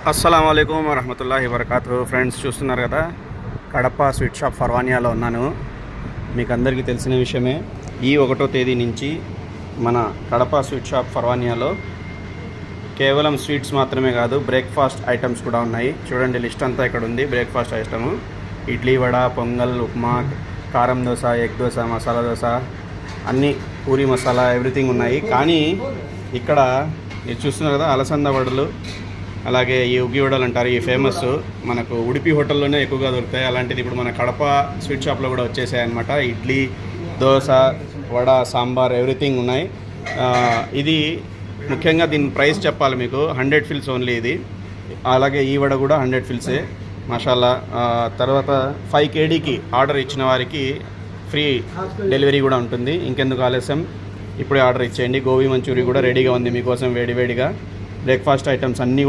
అస్సలాము అలైకుం వరహమతుల్లాహి వబరకాతుహు. ఫ్రెండ్స్, చూస్తున్నారు కదా, కడప స్వీట్ షాప్ ఫర్వానియాలో ఉన్నాను. మీకు అందరికీ తెలిసిన విషయమే. ఈ 1వ తేదీ నుంచి మన కడప స్వీట్ షాప్ ఫర్వానియాలో కేవలం స్వీట్స్ మాత్రమే కాదు, బ్రేక్ఫాస్ట్ ఐటమ్స్ కూడా ఉన్నాయి. చూడండి, లిస్ట్ అంతా ఇక్కడ ఉంది. బ్రేక్ఫాస్ట్ ఐటము ఇడ్లీ, వడ, పొంగల్, ఉప్మా, కారం దోశ, ఎగ్ దోశ, మసాలా దోశ, అన్నీ, పూరి మసాలా, ఎవ్రీథింగ్ ఉన్నాయి. కానీ ఇక్కడ మీరు చూస్తున్నారు కదా, అలసంద వడలు, అలాగే ఈ ఉగ్గి వడలు అంటారు, ఈ ఫేమస్ మనకు ఉడిపి హోటల్లోనే ఎక్కువగా దొరుకుతాయి. అలాంటిది ఇప్పుడు మన కడప స్వీట్ షాప్లో కూడా వచ్చేసాయి అన్నమాట. ఇడ్లీ, దోశ, వడ, సాంబార్, ఎవ్రీథింగ్ ఉన్నాయి. ఇది ముఖ్యంగా దీని ప్రైస్ చెప్పాలి మీకు, 100 ఫిల్స్ ఓన్లీ ఇది. అలాగే ఈ వడ కూడా 100 ఫిల్సే, మాషాల్లా. తర్వాత 5 kgకి ఆర్డర్ ఇచ్చిన వారికి ఫ్రీ డెలివరీ కూడా ఉంటుంది. ఇంకెందుకు ఆలస్యం, ఇప్పుడే ఆర్డర్ ఇచ్చేయండి. గోబీ మంచూరి కూడా రెడీగా ఉంది మీకోసం, వేడివేడిగా. బ్రేక్ఫాస్ట్ ఐటమ్స్ అన్నీ